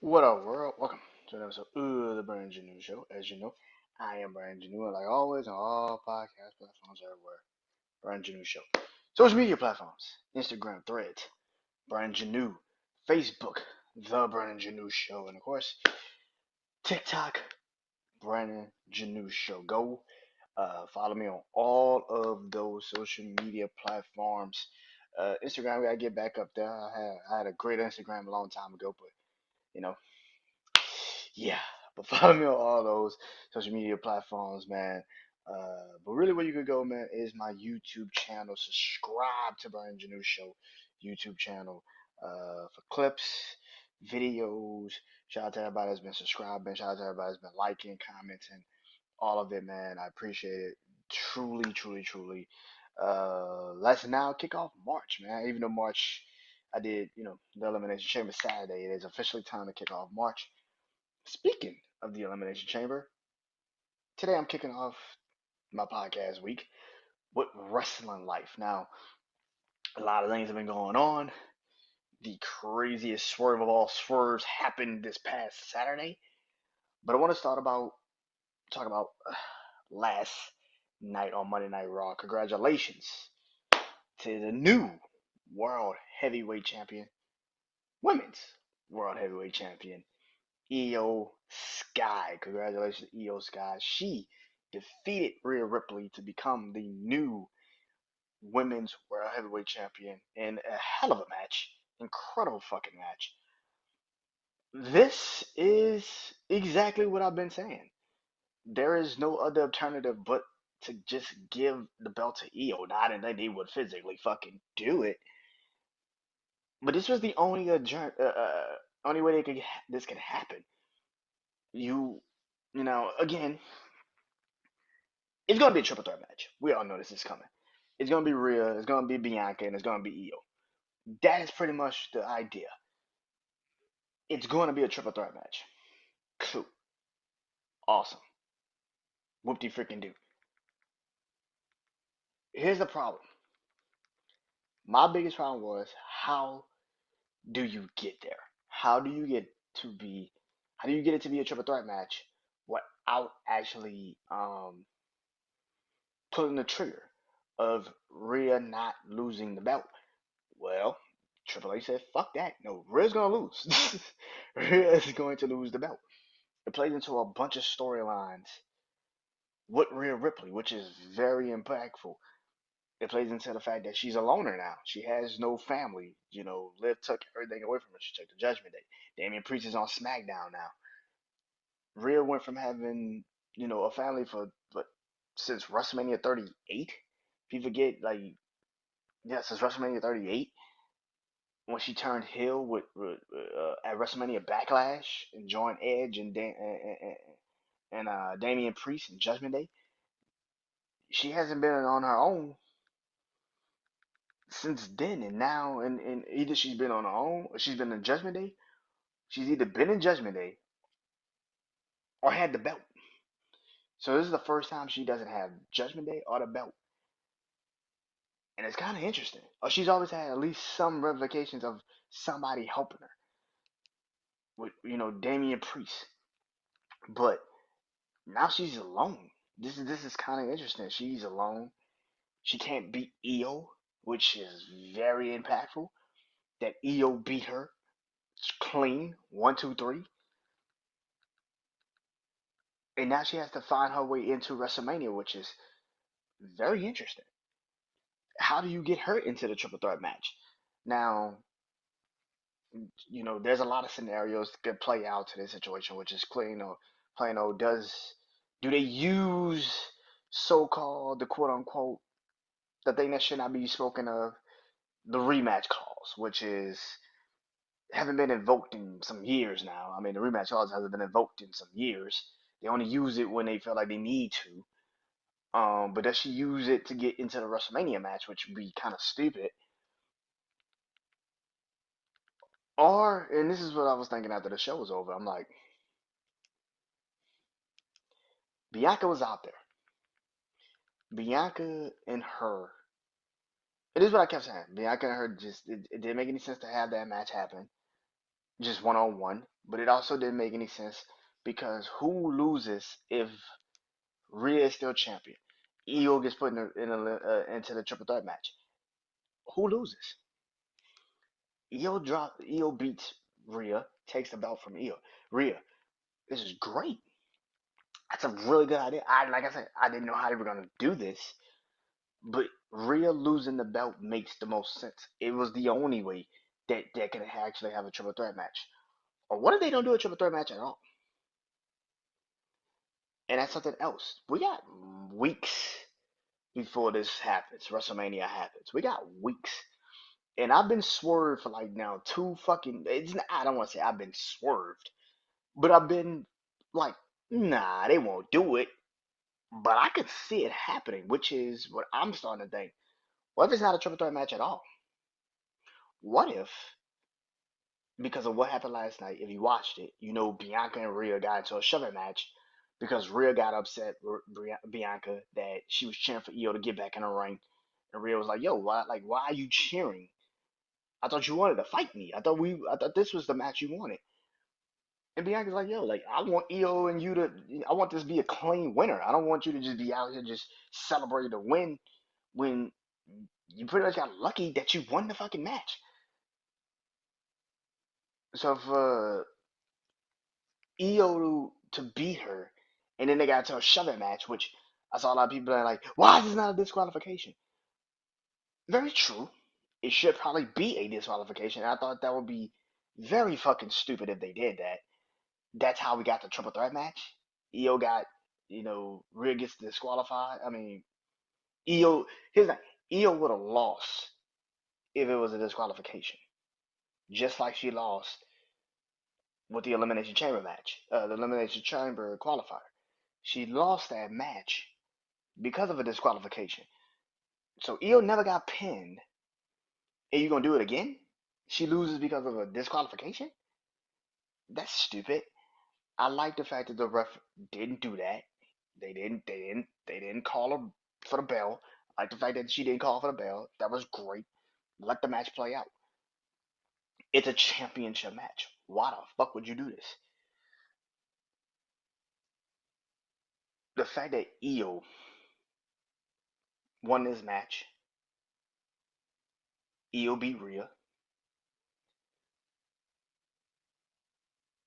What up, world? Welcome to another episode of the Brandon Janeau Show. As you know, I am Brandon Janeau, and like always, on all podcast platforms everywhere, Brandon Janeau Show. Social media platforms: Instagram, Threads, Brandon Janeau, Facebook, The Brandon Janeau Show, and of course, TikTok, Brandon Janeau Show. Go follow me on all of those social media platforms. Instagram, we gotta get back up there. I had a great Instagram a long time ago, but you know, yeah, but follow me on all those social media platforms, man. But really, where you could go, man, is my YouTube channel. Subscribe to Brian Janeau Show YouTube channel for clips, videos. Shout out to everybody that's been subscribing. Shout out to everybody that's been liking, commenting, all of it, man. I appreciate it. Truly, truly, truly. Let's now kick off March, man. Even though March, I did, the Elimination Chamber Saturday, it is officially time to kick off March. Speaking of the Elimination Chamber, today I'm kicking off my podcast week with Wrestling Life. Now, a lot of things have been going on. The craziest swerve of all swerves happened this past Saturday, but I want to talk about last night on Monday Night Raw. Congratulations to the new World Heavyweight Champion, Women's World Heavyweight Champion, Io Sky. Congratulations, Io Sky. She defeated Rhea Ripley to become the new women's world heavyweight champion in a hell of a match. Incredible fucking match. This is exactly what I've been saying. There is no other alternative but to just give the belt to Io. Not that they would physically fucking do it, but this was the only way this could happen. You, again, it's gonna be a triple threat match. We all know this is coming. It's gonna be Rhea, it's gonna be Bianca, and it's gonna be Io. That is pretty much the idea. It's gonna be a triple threat match. Cool. Awesome. Whoop de freaking do. Here's the problem. My biggest problem was how do you get there? How do you get to be how do you get it to be a triple threat match without actually pulling the trigger of Rhea not losing the belt? Well, Triple H said, fuck that. No, Rhea's gonna lose. Rhea is going to lose the belt. It plays into a bunch of storylines with Rhea Ripley, which is very impactful. It plays into the fact that she's a loner now. She has no family. Liv took everything away from her. She took the Judgment Day. Damian Priest is on SmackDown now. Rhea went from having, a family for what since WrestleMania 38. If you forget, yeah, since WrestleMania 38, when she turned heel at WrestleMania Backlash and joined Edge and Damian Priest and Judgment Day, she hasn't been on her own since then. And now, and either she's been on her own or she's been in Judgment Day. She's either been in Judgment Day or had the belt. So this is the first time she doesn't have Judgment Day or the belt, and it's kind of interesting. Or she's always had at least some ramifications of somebody helping her with Damian Priest, but now she's alone. This is kind of interesting. She's alone. She can't beat Io, which is very impactful. That Io beat her clean, 1, 2, 3, and now she has to find her way into WrestleMania, which is very interesting. How do you get her into the triple threat match? Now, there's a lot of scenarios that could play out to this situation, which is clear, plain old. Do they use so-called the quote unquote the thing that should not be spoken of, the rematch clause, which is haven't been invoked in some years now. I mean, the rematch clause hasn't been invoked in some years. They only use it when they feel like they need to. But does she use it to get into the WrestleMania match, which would be kind of stupid? Or, and this is what I was thinking after the show was over. I'm like, Bianca was out there. Bianca and her. It is what I kept saying. Bianca and her it didn't make any sense to have that match happen. just one on one. But it also didn't make any sense because who loses if Rhea is still champion? Io gets put into the triple threat match. Who loses? Io beats Rhea, takes the belt from Io. Rhea, this is great. That's a really good idea. Like I said, I didn't know how they were gonna do this, but Rhea losing the belt makes the most sense. It was the only way that could actually have a triple threat match. Or what if they don't do a triple threat match at all? And that's something else. We got weeks before this happens. WrestleMania happens. We got weeks. And I've been swerved for like now two fucking. I don't want to say I've been swerved, but I've been like, nah, they won't do it. But I could see it happening, which is what I'm starting to think. What if it's not a triple threat match at all? What if, because of what happened last night, if you watched it, you know Bianca and Rhea got into a shoving match because Rhea got upset with Bianca that she was cheering for Io to get back in the ring, and Rhea was like, "Yo, why are you cheering? I thought you wanted to fight me. I thought this was the match you wanted." And Bianca's like, "Yo, like I want Io and you to, I want this to be a clean winner. I don't want you to just be out here just celebrating the win when you pretty much got lucky that you won the fucking match." So for Io to beat her, and then they got into a shoving match, which I saw a lot of people that are like, "Why is this not a disqualification?" Very true. It should probably be a disqualification. I thought that would be very fucking stupid if they did that. That's how we got the triple threat match. Io got, Rhea gets disqualified. I mean, Io, here's the Io would have lost if it was a disqualification, just like she lost with the Elimination Chamber match, the Elimination Chamber qualifier. She lost that match because of a disqualification. So Io never got pinned, and you gonna do it again? She loses because of a disqualification? That's stupid. I like the fact that the ref didn't do that. They didn't call her for the bell. I like the fact that she didn't call for the bell. That was great. Let the match play out. It's a championship match. Why the fuck would you do this? The fact that Io won this match, Io beat Rhea.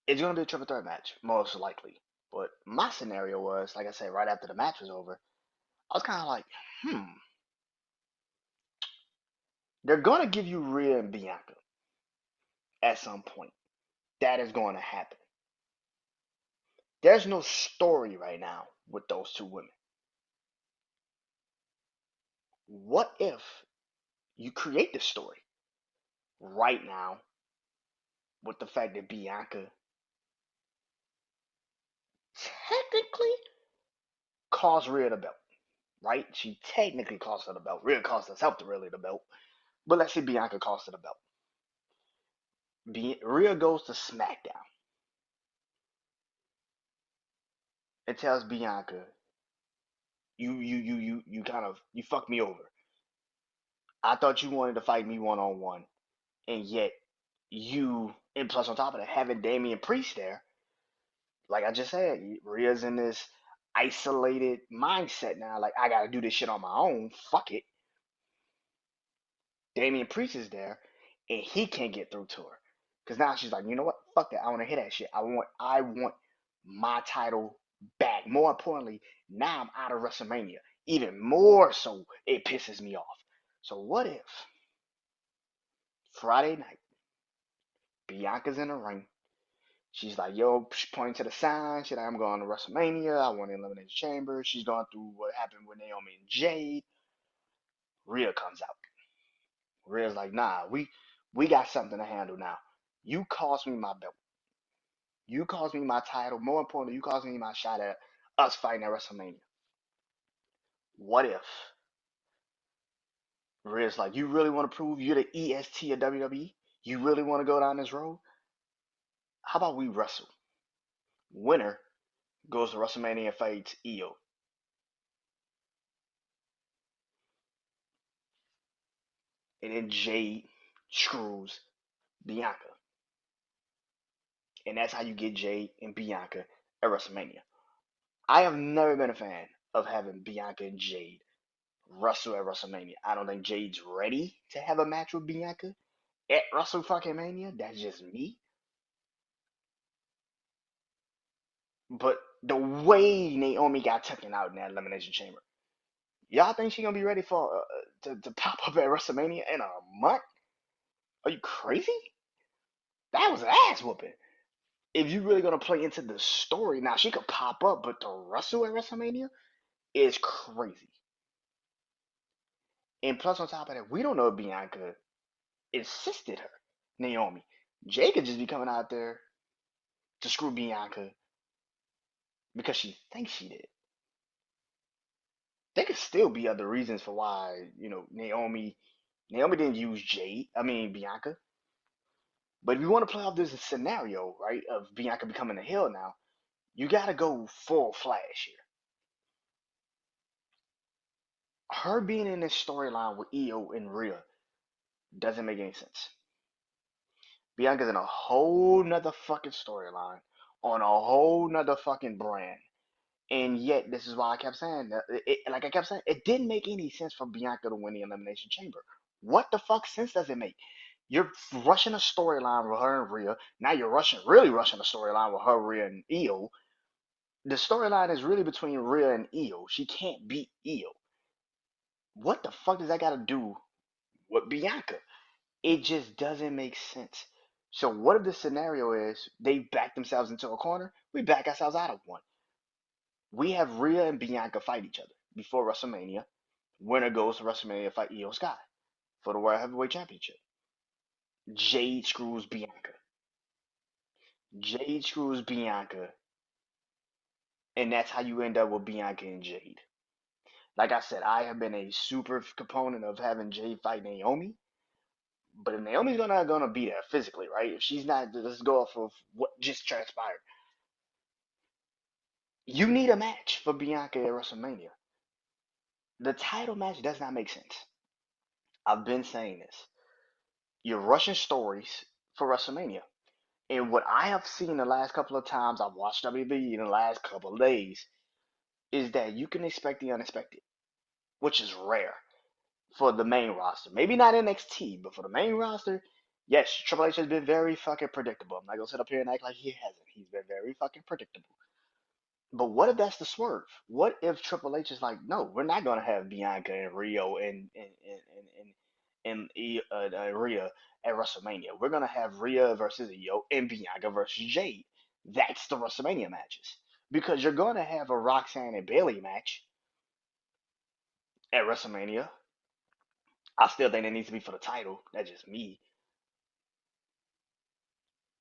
It's gonna be a triple threat match, most likely. But my scenario was, like I said, right after the match was over, I was kind of like, hmm, they're gonna give you Rhea and Bianca at some point. That is going to happen. There's no story right now with those two women. What if you create the story right now with the fact that Bianca technically cost Rhea the belt, right? She technically cost her the belt. Rhea cost herself the really the belt. But let's say Bianca cost her the belt. Rhea goes to SmackDown and tells Bianca, you kind of you fucked me over. I thought you wanted to fight me one on one, and yet and plus on top of that, having Damian Priest there, like I just said, Rhea's in this isolated mindset now. Like I gotta do this shit on my own. Fuck it. Damian Priest is there, and he can't get through to her because now she's like, you know what? Fuck that. I want to hear that shit. I want my title back. More importantly, now I'm out of WrestleMania. Even more so, it pisses me off. So what if Friday night, Bianca's in the ring. She's like, yo, she's pointing to the sign. She's like, I'm going to WrestleMania. I want to eliminate the chamber. She's going through what happened with Naomi and Jade. Rhea comes out. Rhea's like, nah, we got something to handle now. You cost me my belt. You cost me my title. More importantly, you cost me my shot at us fighting at WrestleMania. What if Rhea's like, you really want to prove you're the EST of WWE? You really want to go down this road? How about we wrestle? Winner goes to WrestleMania and fights Io. And then Jade screws Bianca. and that's how you get Jade and Bianca at WrestleMania. I have never been a fan of having Bianca and Jade wrestle at WrestleMania. I don't think Jade's ready to have a match with Bianca at Wrestle fucking Mania. That's just me. But the way Naomi got taken out in that Elimination Chamber, y'all think she gonna be ready for to pop up at WrestleMania in a month? Are you crazy? That was an ass whooping. If you really gonna play into the story, now she could pop up, but to wrestle at WrestleMania is crazy. And plus, on top of that, we don't know if Bianca assisted her, Naomi. Jay could just be coming out there to screw Bianca because she thinks she did. There could still be other reasons for why, Naomi didn't use Bianca. But if you want to play off this scenario, right, of Bianca becoming a heel now, you gotta go full Flash here. Her being in this storyline with Io and Rhea doesn't make any sense. Bianca's in a whole nother fucking storyline on a whole nother fucking brand. And yet, this is why I kept saying that. Like I kept saying, it didn't make any sense for Bianca to win the Elimination Chamber. What the fuck sense does it make? You're rushing a storyline with her and Rhea. Now you're really rushing a storyline with her, Rhea, and Io. The storyline is really between Rhea and Io. She can't beat Io. What the fuck does that got to do with Bianca? It just doesn't make sense. So what if the scenario is they back themselves into a corner? We back ourselves out of one. We have Rhea and Bianca fight each other before WrestleMania. Winner goes to WrestleMania to fight Io Sky for the World Heavyweight Championship. Jade screws Bianca. Jade screws Bianca, and that's how you end up with Bianca and Jade. Like I said, I have been a super component of having Jade fight Naomi, but if Naomi's gonna be there physically, right? If she's not, let's go off of what just transpired. You need a match for Bianca at WrestleMania. The title match does not make sense. I've been saying this. You're rushing stories for WrestleMania. And what I have seen the last couple of times I've watched WWE in the last couple of days is that you can expect the unexpected, which is rare for the main roster. Maybe not NXT, but for the main roster, yes, Triple H has been very fucking predictable. I'm not gonna sit up here and act like he hasn't. He's been very fucking predictable. But what if that's the swerve? What if Triple H is like, no, we're not gonna have Bianca and Rio and Rhea at WrestleMania. We're gonna have Rhea versus Io and Bianca versus Jade. That's the WrestleMania matches because you're gonna have a Roxanne and Bailey match at WrestleMania. I still think it needs to be for the title. That's just me.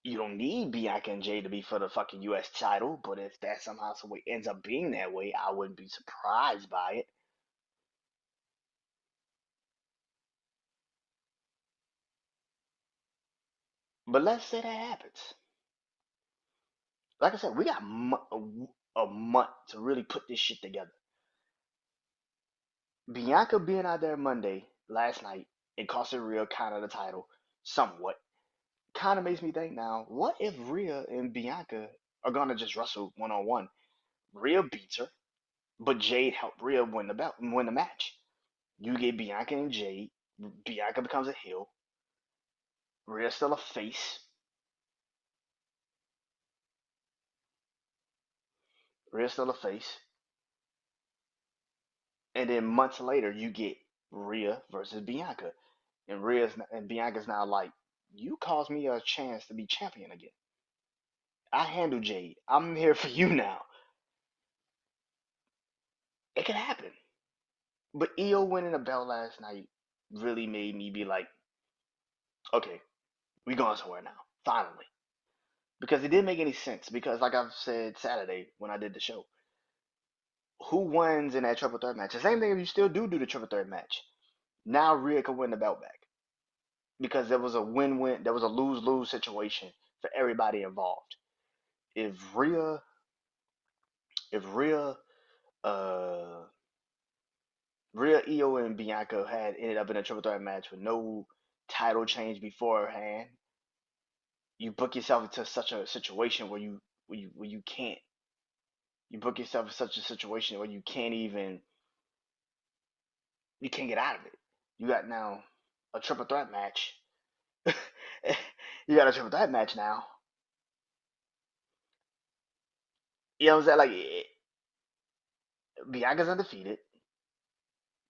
You don't need Bianca and Jade to be for the fucking US title, but if that somehow some way ends up being that way, I wouldn't be surprised by it. But let's say that happens. Like I said, we got a month to really put this shit together. Bianca being out there Monday last night and costing Rhea kind of the title somewhat kind of makes me think now, what if Rhea and Bianca are gonna just wrestle 1-on-1? Rhea beats her, but Jade helped Rhea win the match. You get Bianca and Jade. Bianca becomes a heel. Rhea's still a face. Rhea's still a face. And then months later, you get Rhea versus Bianca, and Bianca's now like, you caused me a chance to be champion again. I handle Jade. I'm here for you now. It could happen. But Io winning the belt last night really made me be like, okay, we going somewhere now. Finally. Because it didn't make any sense. Because like I've said Saturday when I did the show, who wins in that triple threat match? The same thing if you still do the triple threat match. Now Rhea can win the belt back. Because there was a win-win, there was a lose-lose situation for everybody involved. If Rhea, if uh, Rhea, Io, and Bianca had ended up in a triple threat match with no title change beforehand, you book yourself into such a situation where you can't. You book yourself in such a situation where you can't get out of it. You got now a triple threat match. You got a triple threat match now. You know what I'm saying? Like Bianca's undefeated.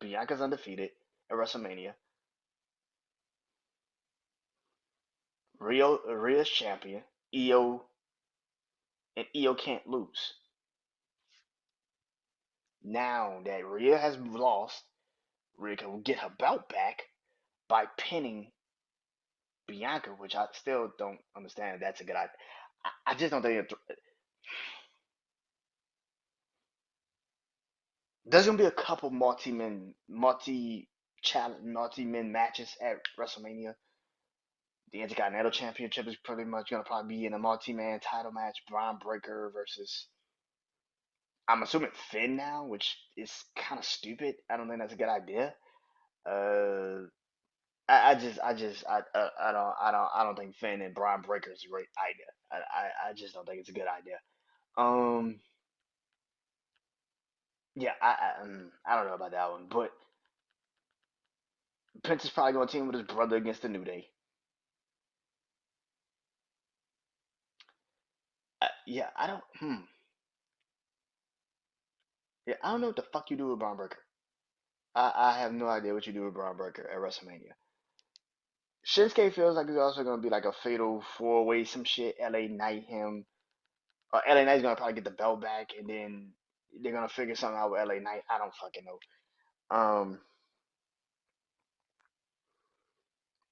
Bianca's undefeated at WrestleMania. Rhea's champion. Io and Io can't lose. Now that Rhea has lost, Rhea can get her belt back by pinning Bianca, which I still don't understand if that's a good idea. I just don't think there's gonna be a couple multi men matches at WrestleMania. The Intercontinental Championship is pretty much gonna probably be in a multi-man title match. Braun Breaker versus I'm assuming Finn now, which is kind of stupid. I don't think that's a good idea. Uh, I don't think Finn and Braun Breaker is a great idea. I just don't think it's a good idea. Um, yeah, I don't know about that one, but Prince is probably going to team with his brother against the New Day. Yeah, I don't. Yeah, I don't know what the fuck you do with Braun Breaker. I have no idea what you do with Braun Breaker at WrestleMania. Shinsuke feels like it's also going to be like a fatal four-way, some shit. LA Knight him. LA Knight's going to probably get the belt back, and then they're going to figure something out with LA Knight. I don't fucking know.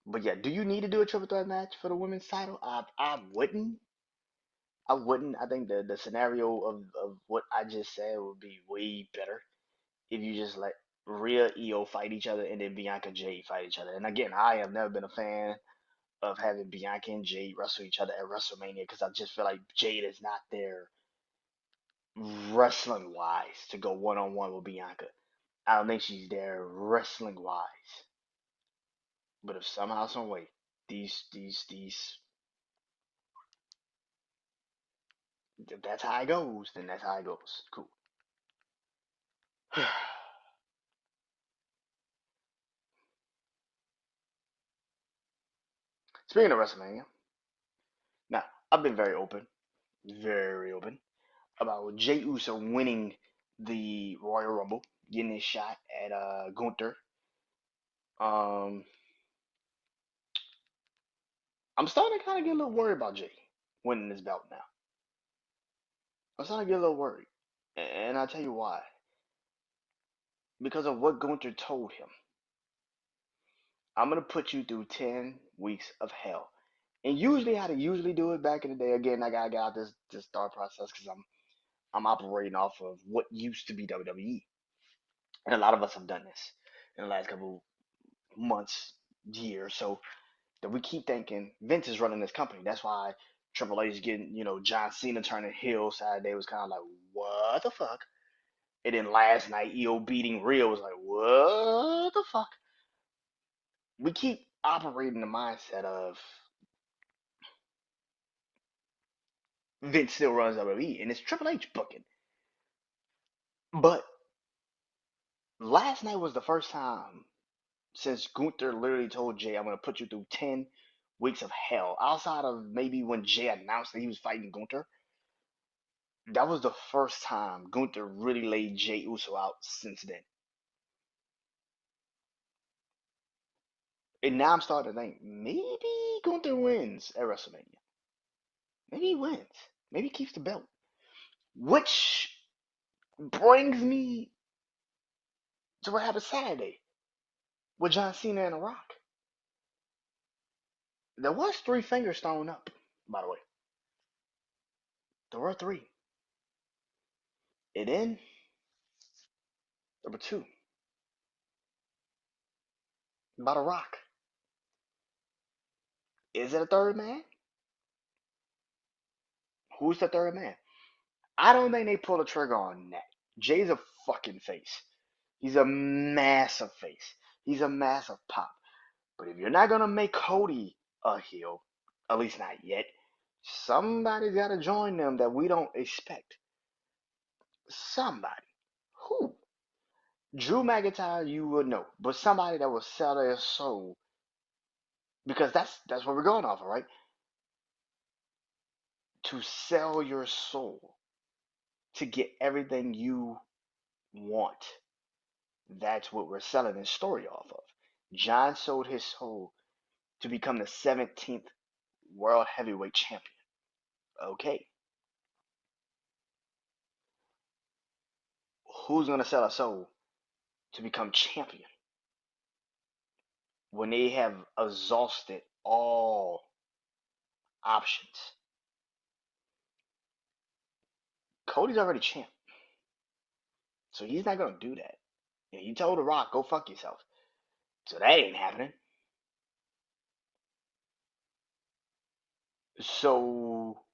But yeah, do you need to do a triple threat match for the women's title? I wouldn't. I wouldn't. I think the scenario of what I just said would be way better if you just let Rhea Io fight each other and then Bianca Jade fight each other. And again, I have never been a fan of having Bianca and Jade wrestle each other at WrestleMania because I just feel like Jade is not there wrestling wise to go one on one with Bianca. I don't think she's there wrestling wise. But if somehow, some way, these if that's how it goes, then that's how it goes. Cool. Speaking of WrestleMania, now I've been very open about Jey Uso winning the Royal Rumble, getting his shot at Gunther. Um, I'm starting to kind of get a little worried about Jey winning this belt now. I'm starting to get a little worried, and I'll tell you why. Because of what Gunther told him. I'm gonna put you through 10 weeks of hell. And usually, how they usually do it back in the day. Again, I gotta get out this thought process because I'm operating off of what used to be WWE, and a lot of us have done this in the last couple months, years. So that we keep thinking Vince is running this company. That's why Triple H getting John Cena turning heel Saturday was kind of like what the fuck. And then last night EO beating Real was like what the fuck. We keep operating the mindset of Vince still runs WWE and it's Triple H booking. But last night was the first time since Gunther literally told Jay, I'm going to put you through 10 weeks of hell. Outside of maybe when Jay announced that he was fighting Gunther, that was the first time Gunther really laid Jay Uso out since then. And now I'm starting to think maybe Gunther wins at WrestleMania. Maybe he wins. Maybe he keeps the belt. Which brings me to what happened Saturday with John Cena and The Rock. There was three fingers thrown up, by the way. There were three. And then, number two, by The Rock. Is it a third man? Who's the third man? I don't think they pull the trigger on that. Jay's a fucking face. He's a massive face. He's a massive pop. But if you're not gonna make Cody a heel, At least not yet. Somebody's got to join them that we don't expect. Somebody. Who? Drew McIntyre, you would know, but somebody that will sell their soul, because that's what we're going off of, right? To sell your soul to get everything you want. That's what we're selling this story off of. John sold his soul to become the 17th world heavyweight champion. Okay, who's gonna sell a soul to become champion when they have exhausted all options? Cody's already champ, so he's not gonna do that. And he told The Rock, "Go fuck yourself." So that ain't happening. So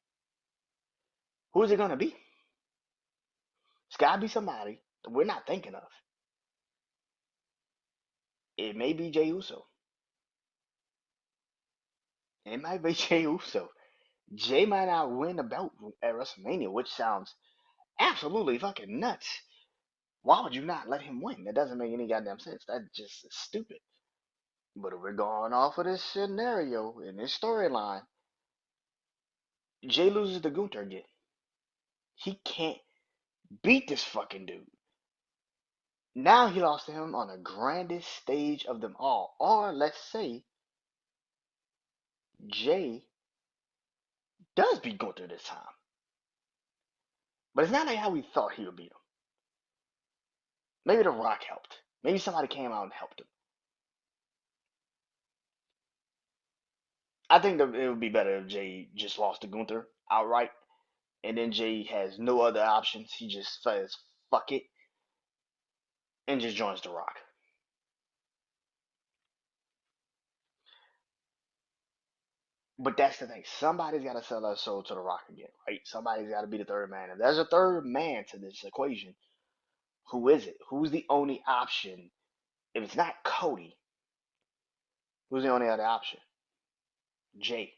who's it gonna be? It's gotta be somebody that we're not thinking of. It may be Jey Uso. It might be Jey Uso. Jay might not win the belt at WrestleMania, which sounds absolutely fucking nuts. Why would you not let him win? That doesn't make any goddamn sense. That's just stupid. But if we're going off of this scenario in this storyline, Jay loses to Gunther again. He can't beat this fucking dude. Now he lost to him on the grandest stage of them all. Or let's say Jay does beat Gunther this time. But it's not like how we thought he would beat him. Maybe The Rock helped. Maybe somebody came out and helped him. I think that it would be better if Jay just lost to Gunther outright, and then Jay has no other options. He just says fuck it and just joins The Rock. But that's the thing. Somebody's got to sell their soul to The Rock again, right? Somebody's got to be the third man. If there's a third man to this equation, who is it? Who's the only option? If it's not Cody, who's the only other option? Jay.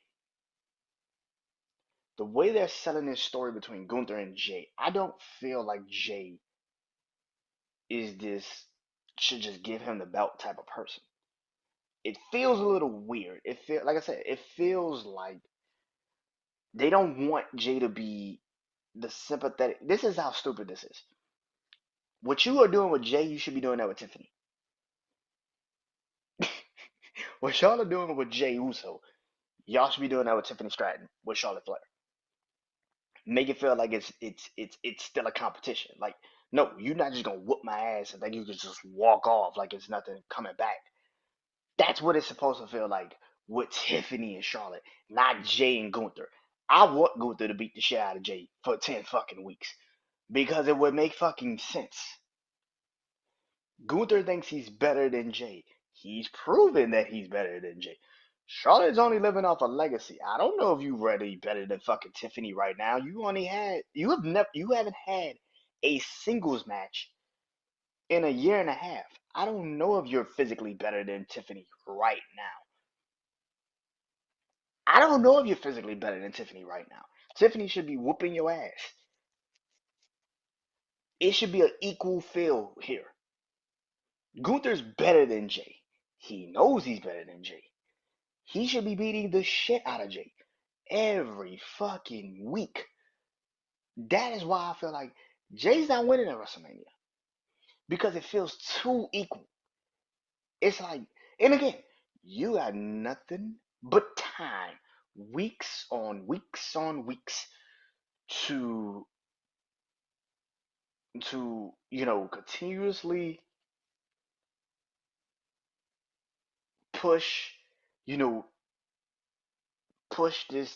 The way they're selling this story between Gunther and Jay, I don't feel like Jay is this should just give him the belt type of person. It feels a little weird. It feel like I said, it feels like they don't want Jay to be the sympathetic. This is how stupid this is. What you are doing with Jay, you should be doing that with Tiffany. What y'all are doing with Jay Uso, y'all should be doing that with Tiffany Stratton, with Charlotte Flair. Make it feel like it's still a competition. Like, no, you're not just gonna whoop my ass and think you can just walk off like it's nothing coming back. That's what it's supposed to feel like with Tiffany and Charlotte, not Jay and Gunther. I want Gunther to beat the shit out of Jay for 10 fucking weeks because it would make fucking sense. Gunther thinks he's better than Jay. He's proven that he's better than Jay. Charlotte's only living off a legacy. I don't know if you're ready better than fucking Tiffany right now. You haven't had a singles match in a year and a half. I don't know if you're physically better than Tiffany right now. I don't know if you're physically better than Tiffany right now. Tiffany should be whooping your ass. It should be an equal feel here. Gunther's better than Jay. He knows he's better than Jay. He should be beating the shit out of Jay every fucking week. That is why I feel like Jay's not winning at WrestleMania because it feels too equal. It's like, and again, you got nothing but time, weeks on weeks to continuously push, you know, push this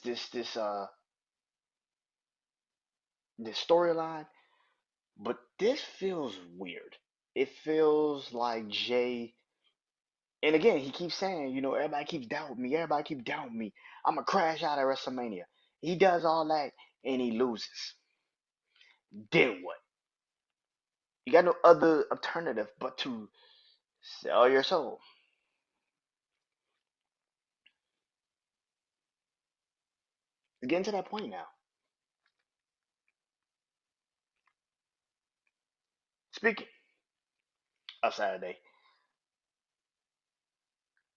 storyline. But this feels weird. It feels like Jay, and again, he keeps saying, everybody keeps doubting me. Everybody keeps doubting me. I'm gonna crash out at WrestleMania. He does all that and he loses. Then what? You got no other alternative but to sell your soul. It's getting to that point now. Speaking of Saturday,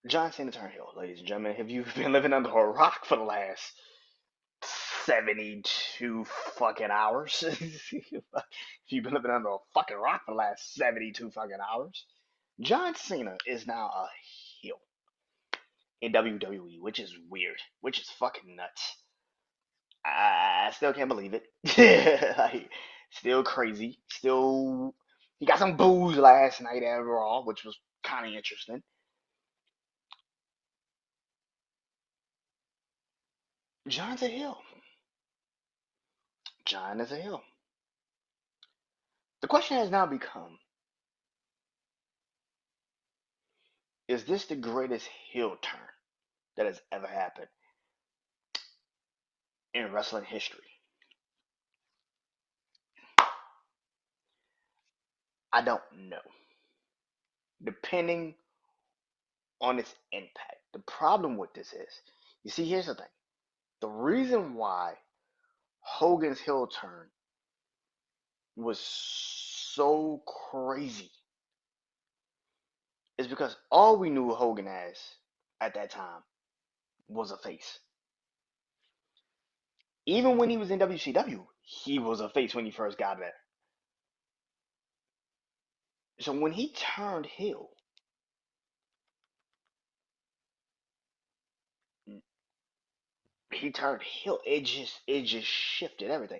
John Cena turned heel, ladies and gentlemen. Have you been living under a rock for the last 72 fucking hours? If you've been living under a fucking rock for the last 72 fucking hours, John Cena is now a heel in WWE, which is weird, which is fucking nuts. I still can't believe it. Like, still crazy. Still, he got some booze last night at Raw, which was kind of interesting. John's a heel. John is a heel. The question has now become: is this the greatest heel turn that has ever happened in wrestling history? I don't know. Depending on its impact. The problem with this is, you see, here's the thing. The reason why Hogan's heel turn was so crazy is because all we knew Hogan as at that time was a face. Even when he was in WCW, he was a face when he first got there. So when he turned heel, it just shifted everything.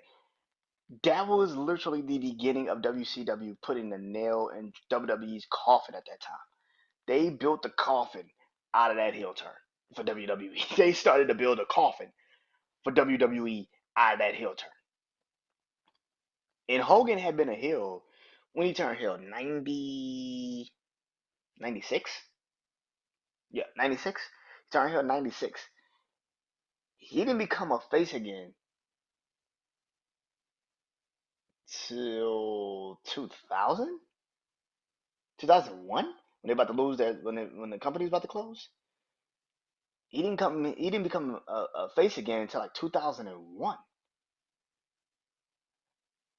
That was literally the beginning of WCW putting the nail in WWE's coffin at that time. They built the coffin out of that heel turn for WWE. They started to build a coffin for WWE out of that heel turn. And Hogan had been a heel when he turned heel 90, 96? Yeah, 96. He turned heel 96. He didn't become a face again till 2000? 2001? When they about to lose their when the company was about to close? He didn't become a face again until like 2001.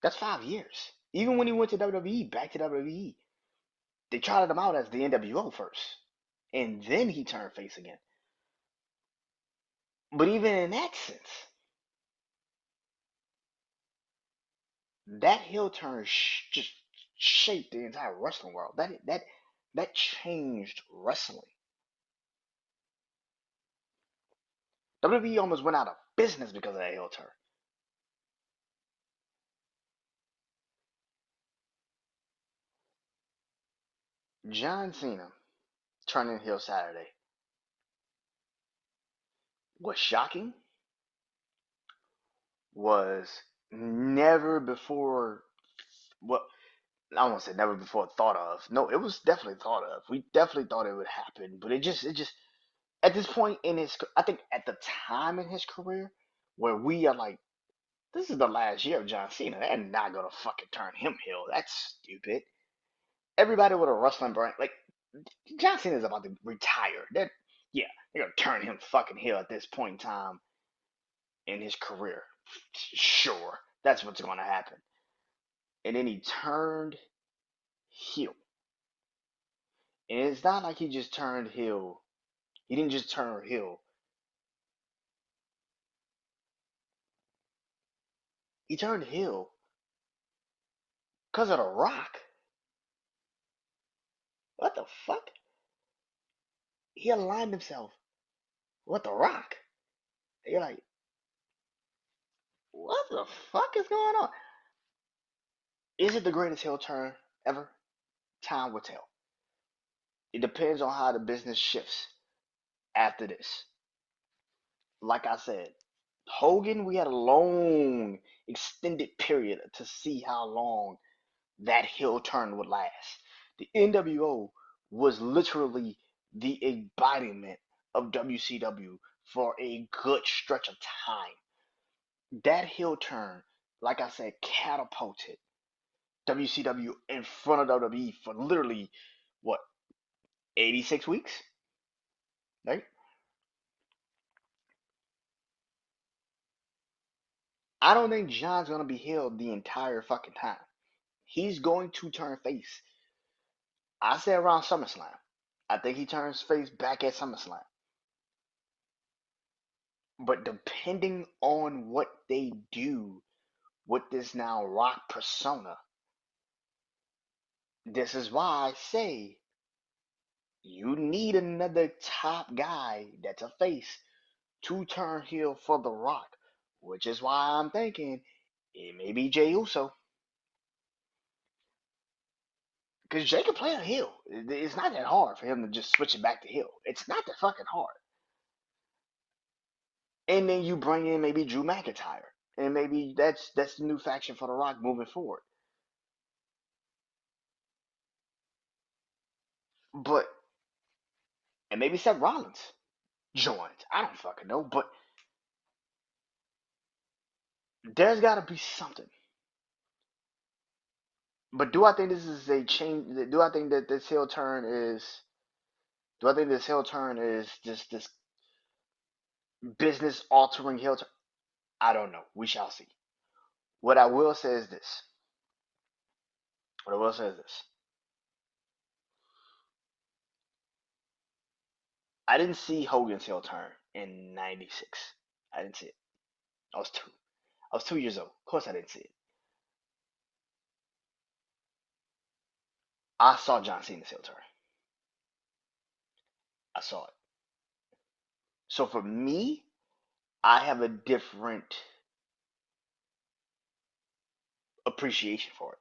That's 5 years. Even when he went to WWE, back to WWE, they trotted him out as the NWO first. And then he turned face again. But even in that sense, that heel turn just shaped the entire wrestling world. That changed wrestling. WWE almost went out of business because of that heel turn. John Cena turning heel Saturday was shocking, was never before what I won't say never before thought of. No, it was definitely thought of. We definitely thought it would happen, but it just at this point in his, I think at the time in his career where we are like, this is the last year of John Cena. They're not gonna fucking turn him heel. That's stupid. Everybody with a wrestling brand, like John Cena is about to retire. Yeah, they're gonna turn him fucking heel at this point in time in his career. Sure, that's what's gonna happen. And then he turned heel. And it's not like he just turned heel. He didn't just turn heel. He turned heel because of The Rock. What the fuck? He aligned himself with The Rock. You're like, what the fuck is going on? Is it the greatest heel turn ever? Time will tell. It depends on how the business shifts after this. Like I said, Hogan, we had a long, extended period to see how long that heel turn would last. The NWO was literally the embodiment of WCW for a good stretch of time. That heel turn, like I said, catapulted WCW in front of WWE for literally what, 86 weeks, right? I don't think John's gonna be healed the entire fucking time. He's going to turn face. I say around SummerSlam. I think he turns face back at SummerSlam. But depending on what they do with this now Rock persona, this is why I say you need another top guy that's a face to turn heel for The Rock, which is why I'm thinking it may be Jey Uso. Because Jey can play a heel. It's not that hard for him to just switch it back to heel. It's not that fucking hard. And then you bring in maybe Drew McIntyre. And maybe that's the new faction for The Rock moving forward. But and maybe Seth Rollins joins. I don't fucking know. But there's gotta be something. But do I think this is a change? Do I think that this heel turn is? Do I think this heel turn is just this business altering heel turn? I don't know. We shall see. What I will say is this. What I will say is this. I didn't see Hogan's heel turn in '96. I didn't see it. I was two. I was 2 years old. Of course, I didn't see it. I saw John Cena's heel turn. I saw it. So for me, I have a different appreciation for it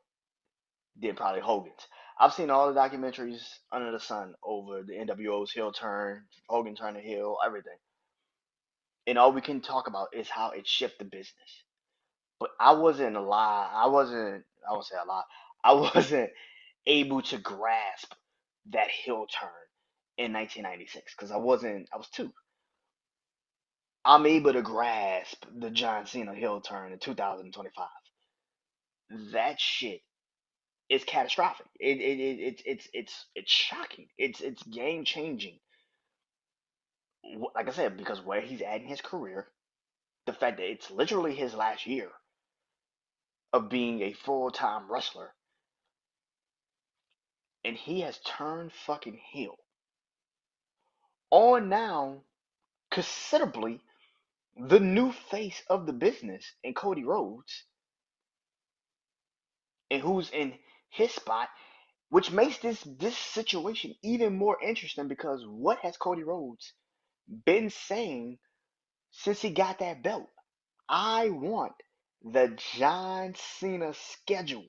than probably Hogan's. I've seen all the documentaries under the sun over the NWO's heel turn, Hogan turning heel, everything. And all we can talk about is how it shifted the business. But I wasn't alive. I won't say a lot. I wasn't able to grasp that heel turn in 1996 because I was two. I'm able to grasp the John Cena heel turn in 2025. That shit is catastrophic. It's shocking. It's game changing. Like I said, because where he's at in his career, the fact that it's literally his last year of being a full time wrestler, and he has turned fucking heel on now considerably the new face of the business in Cody Rhodes, and who's in his spot, which makes this situation even more interesting because what has Cody Rhodes been saying since he got that belt? I want the John Cena schedule.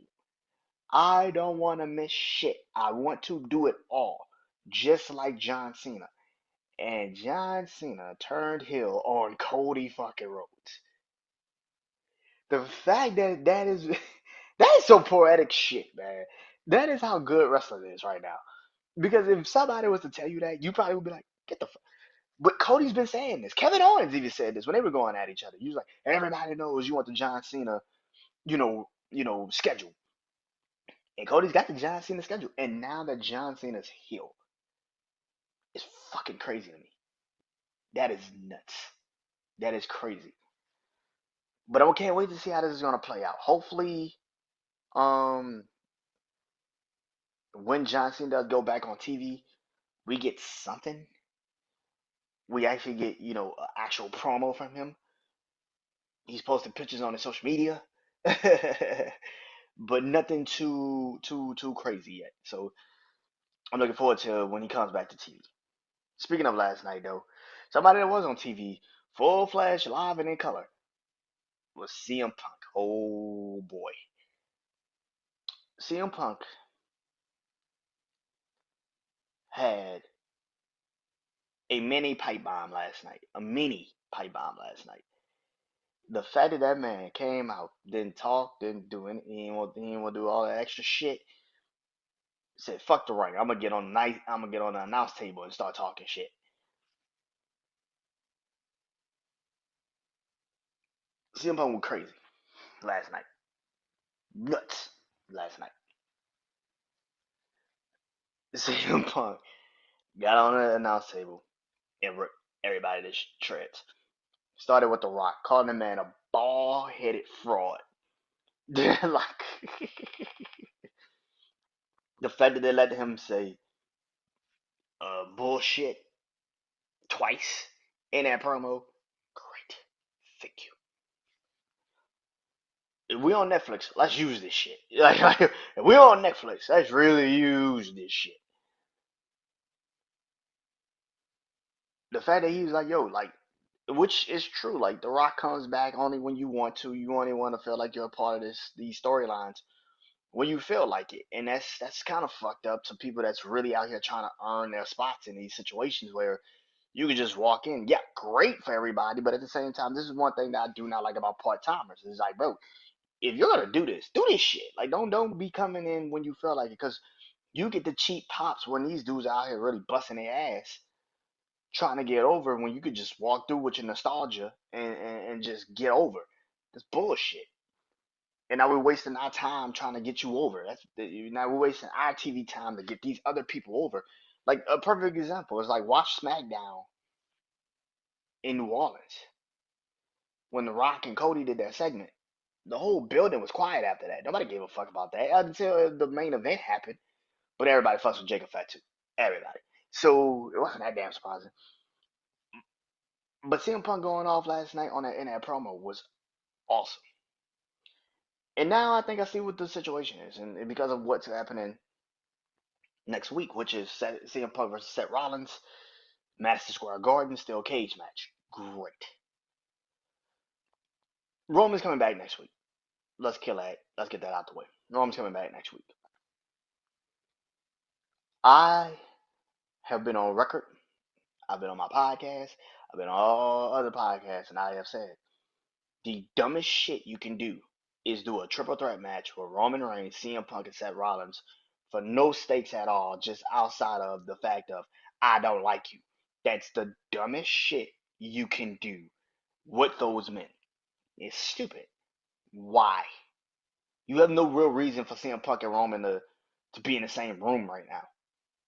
I don't want to miss shit. I want to do it all, just like John Cena. And John Cena turned heel on Cody fucking Rhodes. The fact that that is that is so poetic shit, man. That is how good wrestling is right now. Because if somebody was to tell you that, you probably would be like, "Get the fuck." But Cody's been saying this. Kevin Owens even said this when they were going at each other. He was like, "Everybody knows you want the John Cena, schedule." And Cody's got the John Cena schedule, and now that John Cena's heel is fucking crazy to me. That is nuts. That is crazy. But I can't wait to see how this is gonna play out. Hopefully, um, when John Cena does go back on TV, we get something. We actually get, an actual promo from him. He's posting pictures on his social media, but nothing too crazy yet. So I'm looking forward to when he comes back to TV. Speaking of last night, though, somebody that was on TV, full flash, live and in color, was CM Punk. Oh boy, CM Punk had a mini pipe bomb last night. A mini pipe bomb last night. The fact that that man came out, didn't talk, didn't do anything, he didn't want to do all that extra shit. Said, "Fuck the ring. I'm gonna get on the announce table and start talking shit." CM Punk went crazy last night. Nuts last night. CM Punk got on the announce table and ripped everybody to shreds. Started with The Rock, calling the man a bald-headed fraud. Like the fact that they let him say bullshit twice in that promo, great. Thank you. If we on Netflix, let's use this shit. Like if we on Netflix, let's really use this shit. The fact that he was like, yo, like, which is true. Like, The Rock comes back only when you want to. You only want to feel like you're a part of these storylines when you feel like it, and that's kind of fucked up to people that's really out here trying to earn their spots in these situations where you could just walk in. Yeah, great for everybody, but at the same time, this is one thing that I do not like about part timers. It's like, bro, if you're gonna do this shit. Like, don't be coming in when you feel like it, because you get the cheap pops when these dudes out here really busting their ass trying to get over when you could just walk through with your nostalgia and just get over. That's bullshit. And now we're wasting our time trying to get you over. Now we're wasting our TV time to get these other people over. Like a perfect example is like watch SmackDown in New Orleans when The Rock and Cody did that segment. The whole building was quiet after that. Nobody gave a fuck about that until the main event happened. But everybody fussed with Jacob Fatu. Everybody. So it wasn't that damn surprising. But CM Punk going off last night on that in that promo was awesome. And now I think I see what the situation is, and because of what's happening next week, which is CM Punk versus Seth Rollins, Madison Square Garden, steel cage match. Great. Roman's coming back next week. Let's kill that. Let's get that out the way. Roman's coming back next week. I have been on record. I've been on my podcast. I've been on all other podcasts, and I have said the dumbest shit you can do is do a triple threat match with Roman Reigns, CM Punk, and Seth Rollins for no stakes at all, just outside of the fact of I don't like you. That's the dumbest shit you can do with those men. It's stupid. Why? You have no real reason for CM Punk and Roman to be in the same room right now.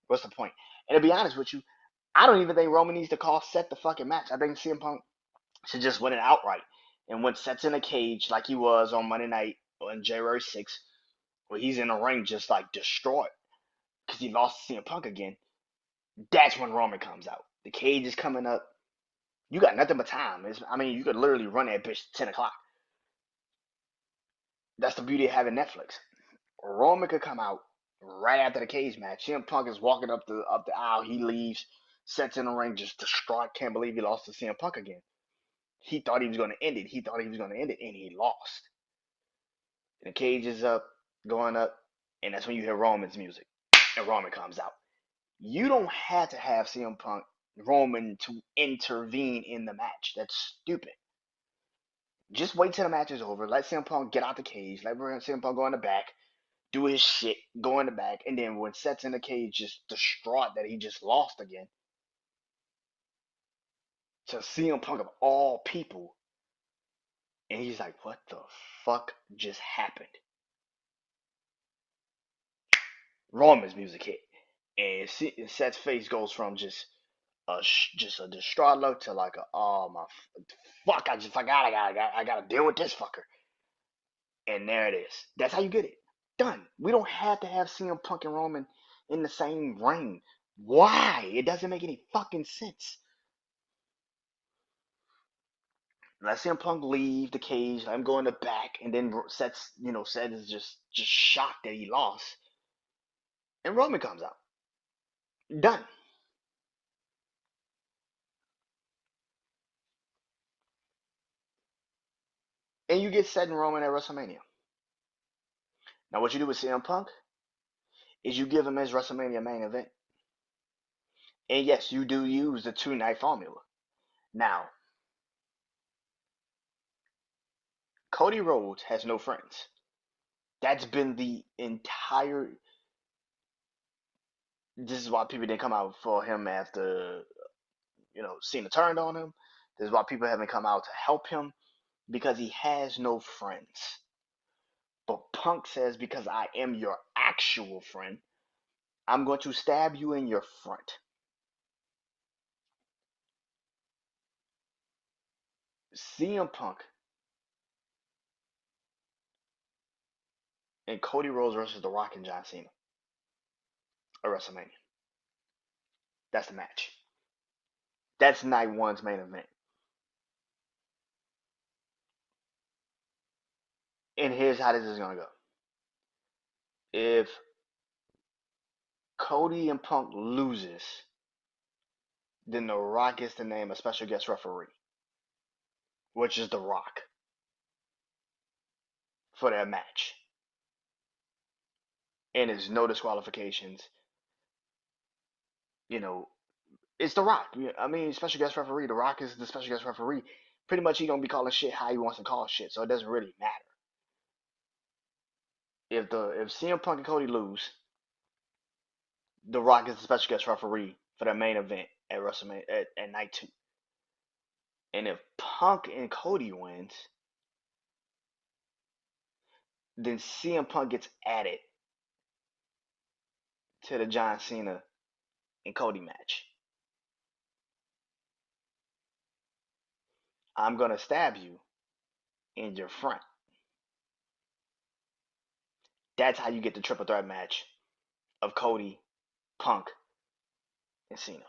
What's the point? And to be honest with you, I don't even think Roman needs to call Seth the fucking match. I think CM Punk should just win it outright. And when Seth's in a cage like he was on Monday night on January 6th, where he's in the ring just like distraught because he lost to CM Punk again, that's when Roman comes out. The cage is coming up. You got nothing but time. You could literally run that bitch to 10 o'clock. That's the beauty of having Netflix. Roman could come out right after the cage match. CM Punk is walking up the aisle. He leaves. Seth's in the ring just distraught. Can't believe he lost to CM Punk again. He thought he was going to end it. And he lost. And the cage is up, going up, and that's when you hear Roman's music. And Roman comes out. You don't have to have CM Punk, Roman to intervene in the match. That's stupid. Just wait till the match is over. Let CM Punk get out the cage. Let CM Punk go in the back, do his shit, go in the back, and then when Seth's in the cage, just distraught that he just lost again, to CM Punk of all people, and he's like, "What the fuck just happened?" Roman's music hit, and Seth's face goes from just a distraught look to like oh my fuck, I just forgot, I gotta deal with this fucker, and there it is. That's how you get it done. We don't have to have CM Punk and Roman in the same ring. Why? It doesn't make any fucking sense. Let CM Punk leave the cage, let him go in the back, and then Seth is just shocked that he lost, and Roman comes out. Done. And you get Seth and Roman at WrestleMania. Now, what you do with CM Punk is you give him his WrestleMania main event. And yes, you do use the 2-night formula. Now, Cody Rhodes has no friends. That's been the entire. This is why people didn't come out for him after, Cena turned on him. This is why people haven't come out to help him, because he has no friends. But Punk says, because I am your actual friend, I'm going to stab you in your front. CM Punk and Cody Rhodes versus The Rock and John Cena at WrestleMania. That's the match. That's night one's main event. And here's how this is gonna go. If Cody and Punk loses, then The Rock gets to name a special guest referee, which is The Rock, for that match. And there's no disqualifications. You know, it's The Rock. I mean, special guest referee. The Rock is the special guest referee. Pretty much, he gonna be calling shit how he wants to call shit, so it doesn't really matter. If CM Punk and Cody lose, The Rock is the special guest referee for the main event at WrestleMania at night 2. And if Punk and Cody wins, then CM Punk gets added to the John Cena and Cody match. I'm gonna stab you in your front. That's how you get the triple threat match of Cody, Punk, and Cena.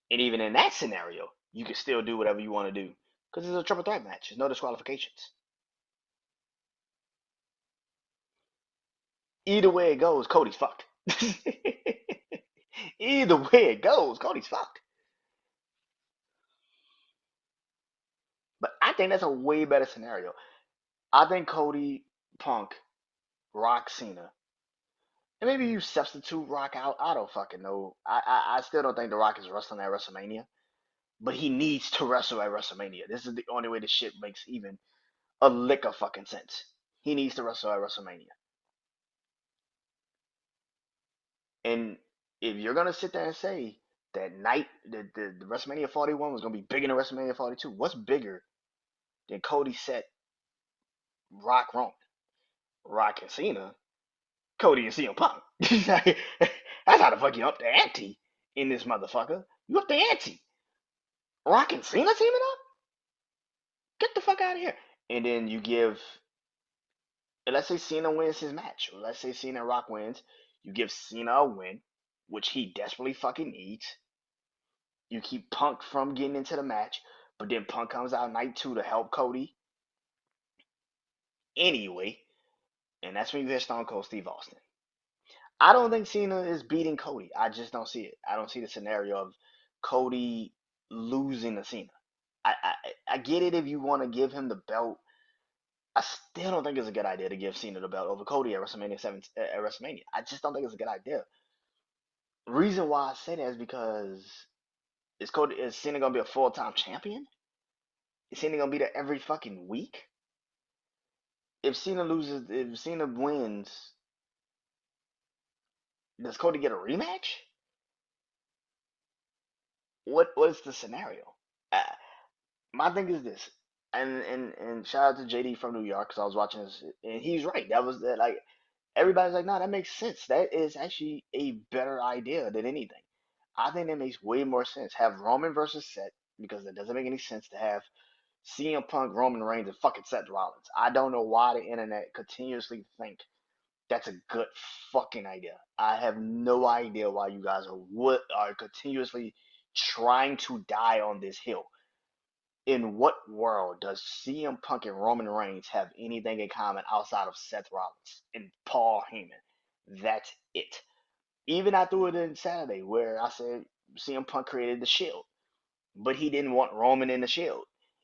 And even in that scenario, you can still do whatever you want to do because it's a triple threat match. There's no disqualifications. Either way it goes, Cody's fucked. Either way it goes, Cody's fucked. But I think that's a way better scenario. I think Cody, Punk, Rock, Cena, and maybe you substitute Rock out. I don't fucking know. I still don't think The Rock is wrestling at WrestleMania, but he needs to wrestle at WrestleMania. This is the only way this shit makes even a lick of fucking sense. He needs to wrestle at WrestleMania. And if you're gonna sit there and say that night the WrestleMania 41 was gonna be bigger than WrestleMania 42, what's bigger than Cody set Rock Roman, Rock and Cena, Cody and CM Punk? That's how the fuck you up the ante in this motherfucker. You up the ante. Rock and Cena teaming up? Get the fuck out of here. And then you give, let's say Cena wins his match. Or let's say Cena and Rock wins. You give Cena a win, which he desperately fucking needs. You keep Punk from getting into the match, but then Punk comes out night 2 to help Cody anyway. And that's when you get Stone Cold Steve Austin. I don't think Cena is beating Cody. I just don't see it. I don't see the scenario of Cody losing to Cena. I get it if you want to give him the belt. I still don't think it's a good idea to give Cena the belt over Cody at WrestleMania 7 at WrestleMania. I just don't think it's a good idea. The reason why I say that is because is Cena gonna be a full-time champion? Is Cena gonna be there every fucking week? If Cena wins, does Cody get a rematch? What's the scenario? Uh, my thing is this, and shout out to JD from New York because I was watching this, and he's right. That was that like everybody's like, no, that makes sense. That is actually a better idea than anything. I think that makes way more sense. Have Roman versus Seth because it doesn't make any sense to have CM Punk, Roman Reigns, and fucking Seth Rollins. I don't know why the internet continuously think that's a good fucking idea. I have no idea why you guys are continuously trying to die on this hill. In what world does CM Punk and Roman Reigns have anything in common outside of Seth Rollins and Paul Heyman? That's it. Even I threw it in Saturday where I said CM Punk created the Shield, but he didn't want Roman in the Shield.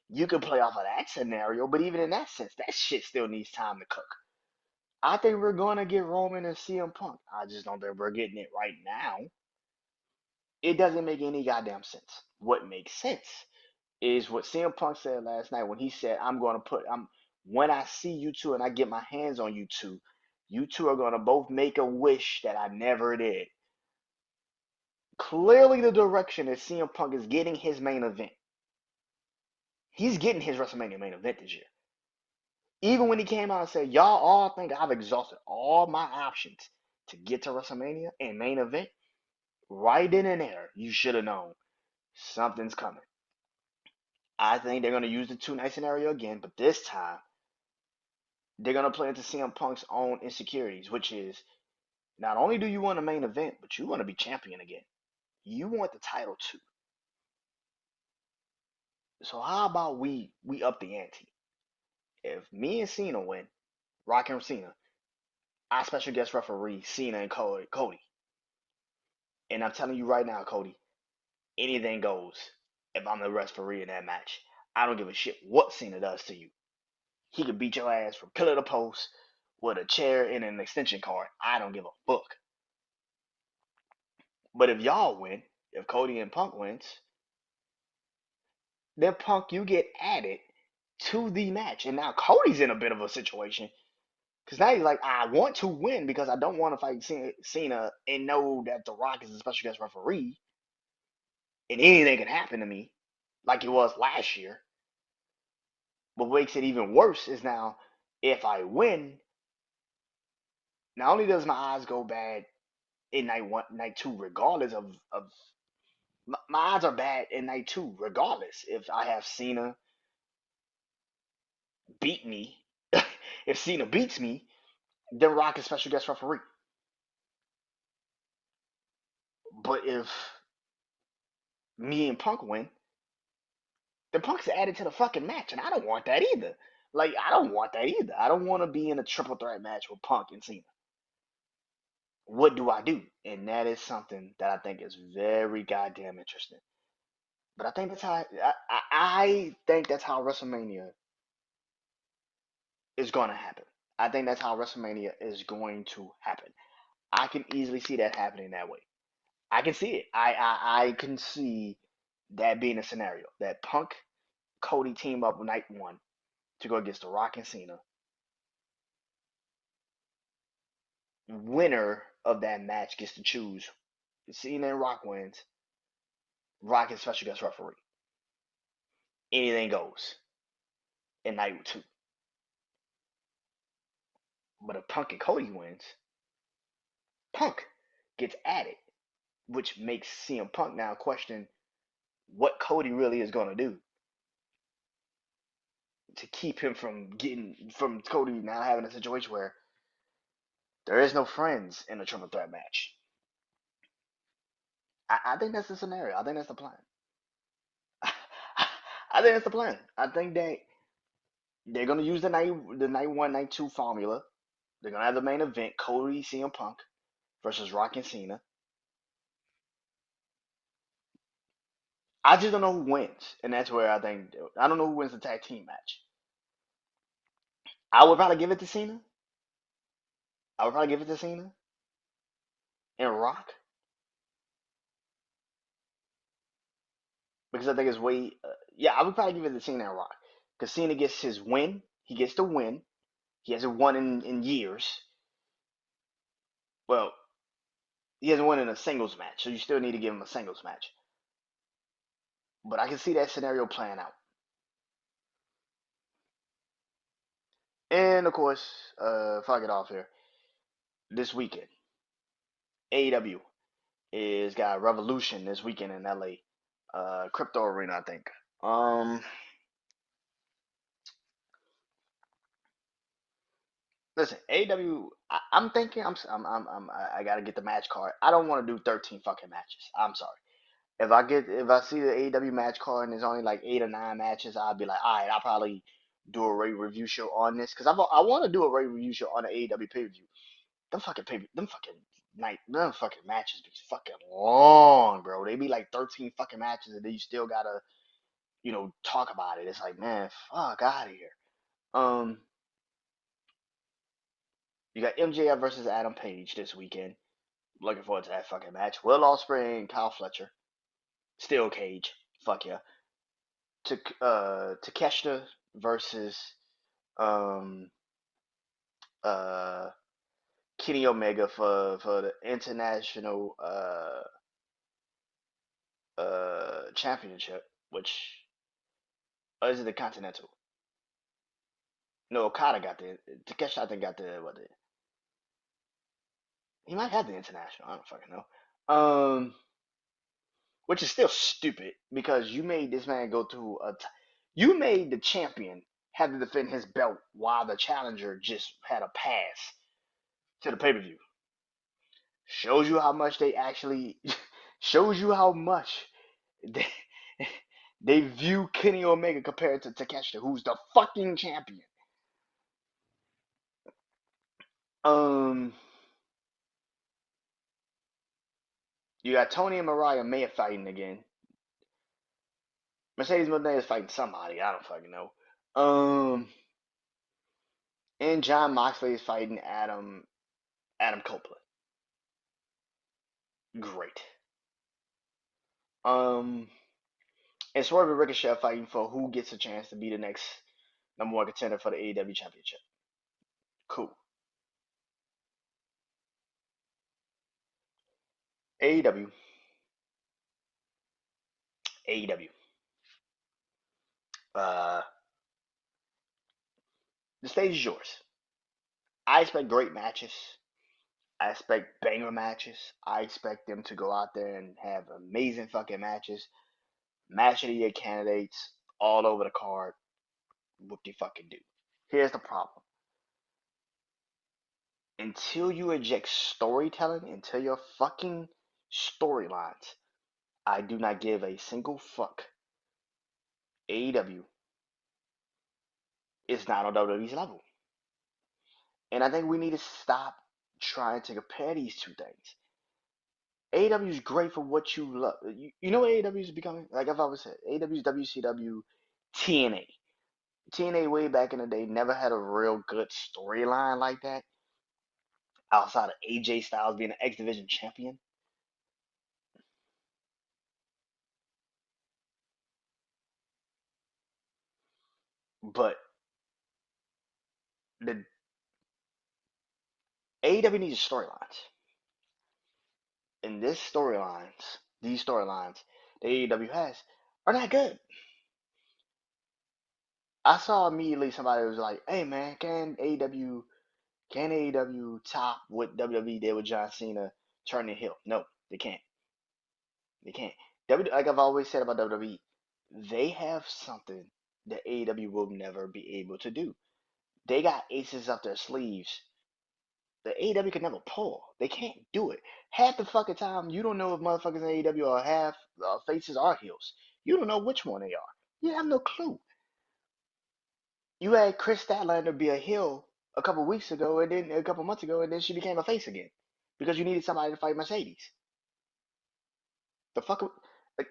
You could play off of that scenario, but even in that sense, that shit still needs time to cook. I think we're going to get Roman and CM Punk. I just don't think we're getting it right now. It doesn't make any goddamn sense. What makes sense is what CM Punk said last night when he said, when I see you two and I get my hands on you two are going to both make a wish that I never did. Clearly, the direction that CM Punk is getting his main event. He's getting his WrestleMania main event this year. Even when he came out and said, y'all all think I've exhausted all my options to get to WrestleMania and main event, right then and there, you should have known something's coming. I think they're going to use the 2-night scenario again, but this time, they're gonna play into CM Punk's own insecurities, which is not only do you want a main event, but you want to be champion again. You want the title too. So how about we up the ante? If me and Cena win, Rock and Cena, I special guest referee Cena and Cody. And I'm telling you right now, Cody, anything goes if I'm the referee in that match. I don't give a shit what Cena does to you. He could beat your ass from pillar to post with a chair and an extension cord. I don't give a fuck. But if y'all win, if Cody and Punk wins, then Punk, you get added to the match. And now Cody's in a bit of a situation. Because now he's like, I want to win because I don't want to fight Cena and know that The Rock is a special guest referee and anything can happen to me like it was last year. But what makes it even worse is now if I win, not only does my odds go bad in night one, night two, regardless of my odds are bad in night two, regardless if I have Cena beat me. If Cena beats me, then Rock is special guest referee. But if me and Punk win, then Punk's added to the fucking match, and I don't want that either. Like, I don't want that either. I don't want to be in a triple threat match with Punk and Cena. What do I do? And that is something that I think is very goddamn interesting. But I think that's how I think that's how WrestleMania is going to happen. I think that's how WrestleMania is going to happen. I can easily see that happening that way. I can see it. I can see that being a scenario that Punk Cody team up night one to go against The Rock and Cena. Winner of that match gets to choose. Cena and Rock wins. Rock is special guest referee. Anything goes in night two. But if Punk and Cody wins, Punk gets added, which makes CM Punk now question what Cody really is going to do to keep him from Cody now having a situation where there is no friends in a triple threat match. I think that's the scenario. I think that's the plan. I think that's the plan. I think that they're gonna use the night one, night two formula. They're gonna have the main event, Cody CM Punk versus Rock and Cena. I just don't know who wins, and that's where I don't know who wins the tag team match. I would probably give it to Cena. I would probably give it to Cena and Rock because I think it's way. Yeah, I would probably give it to Cena and Rock because Cena gets his win. He gets the win. He hasn't won in years. Well, he hasn't won in a singles match, so you still need to give him a singles match. But I can see that scenario playing out. And of course, fuck it off here. This weekend, AEW is got Revolution this weekend in LA, Crypto Arena, I think. Listen, AEW. I'm thinking. I gotta get the match card. I don't want to do 13 fucking matches. I'm sorry. If I see the AEW match card and there's only like 8 or 9 matches, I'll be like, all right, I'll probably do a review show on this because I want to do a review show on the AEW pay per view. Them fucking matches be fucking long, bro. They be like 13 fucking matches, and then you still gotta talk about it. It's like, man, fuck out of here. Um, you got MJF versus Adam Page this weekend. Looking forward to that fucking match. Will Ospreay and Kyle Fletcher. Steel cage. Fuck yeah. Takeshita versus um uh Kenny Omega for the international championship, which is it the Continental? No, Okada got the Takeshita. I think got the what? He might have the international. I don't fucking know. Which is still stupid because you made this man go through you made the champion had to defend his belt while the challenger just had a pass to the pay-per-view. Shows you how much they actually shows you how much they, they view Kenny Omega compared to Takeshita, who's the fucking champion. You got Tony and Mariah May fighting again. Mercedes Moné is fighting somebody. I don't fucking know. And John Moxley is fighting Adam Copeland. Great. And Swerve and Ricochet fighting for who gets a chance to be the next number one contender for the AEW Championship. Cool. AEW. AEW. The stage is yours. I expect great matches. I expect banger matches. I expect them to go out there and have amazing fucking matches. Match of the year candidates all over the card. What they fucking do. Here's the problem. Until you inject storytelling into your fucking storylines, I do not give a single fuck. AEW is not on WWE's level. And I think we need to stop trying to compare these two things. AEW is great for what you love. You know what AEW is becoming? Like I've always said, AEW is WCW TNA. TNA way back in the day never had a real good storyline like that. Outside of AJ Styles being an X Division champion. But the AEW needs storylines. And these storylines that AEW has are not good. I saw immediately somebody was like, "Hey man, can AEW top what WWE did with John Cena turning heel?" No, they can't. They can't. Like I've always said about WWE, they have something that AEW will never be able to do. They got aces up their sleeves that AEW could never pull. They can't do it. Half the fucking time, you don't know if motherfuckers in AEW are half faces or heels. You don't know which one they are. You have no clue. You had Chris Statlander be a heel a couple weeks ago, and then a couple months ago, and then she became a face again because you needed somebody to fight Mercedes. The fuck, like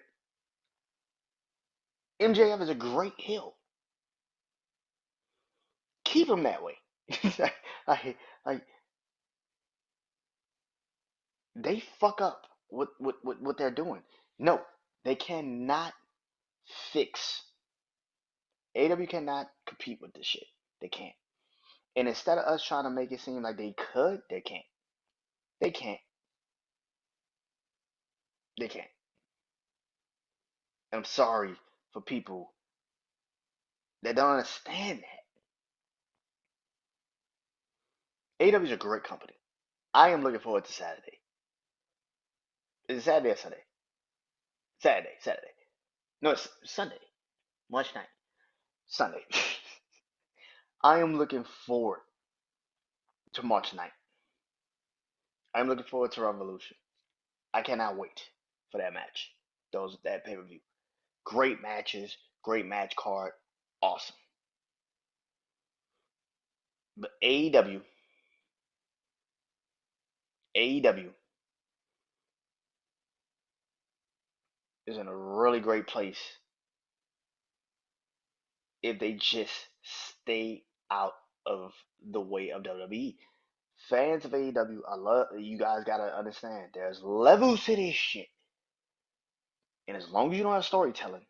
MJF is a great heel. Keep him that way. like they fuck up what they're doing. No, they cannot fix. AW cannot compete with this shit. They can't. And instead of us trying to make it seem like they could, they can't. They can't. They can't. And I'm sorry for people that don't understand that. AW is a great company. I am looking forward to Saturday. Is it Saturday or Sunday? Saturday. Saturday. No, it's Sunday. March 9th. Sunday. I am looking forward to March 9th. I'm looking forward to Revolution. I cannot wait for that match. That pay-per-view. Great matches, great match card, awesome. But AEW is in a really great place if they just stay out of the way of WWE. Fans of AEW, I love you guys gotta understand there's levels to this shit. And as long as you don't have storytelling,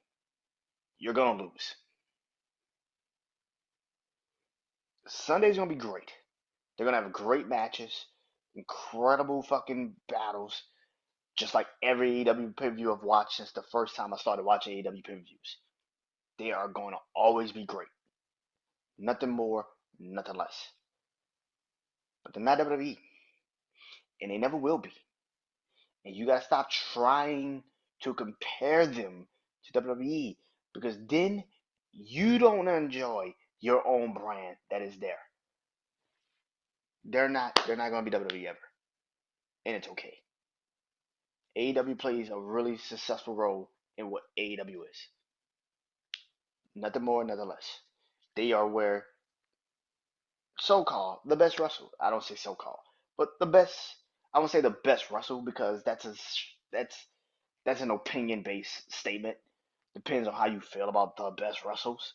you're gonna lose. Sunday's gonna be great. They're gonna have great matches, incredible fucking battles, just like every AEW pay per view I've watched since the first time I started watching AEW pay per views. They are going to always be great. Nothing more, nothing less. But they're not WWE, and they never will be. And you gotta stop trying to compare them to WWE because then you don't enjoy your own brand that is there. They're not gonna be WWE ever, and it's okay. AEW plays a really successful role in what AEW is. Nothing more, nothing less. They are where so-called the best wrestle. I don't say so-called, but the best. I won't say the best wrestle because that's an opinion-based statement. Depends on how you feel about the best wrestles.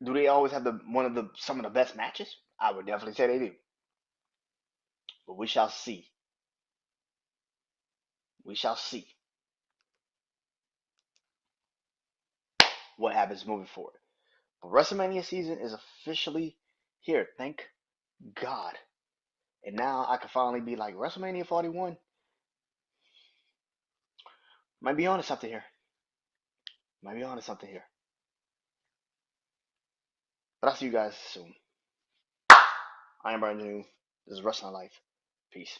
Do they always have the one of the some of the best matches? I would definitely say they do. But we shall see. We shall see what happens moving forward. But WrestleMania season is officially here. Thank God. And now I can finally be like WrestleMania 41 might be onto something here. Might be onto something here. But I'll see you guys soon. I am Brandon. This is Wrestling Life. Peace.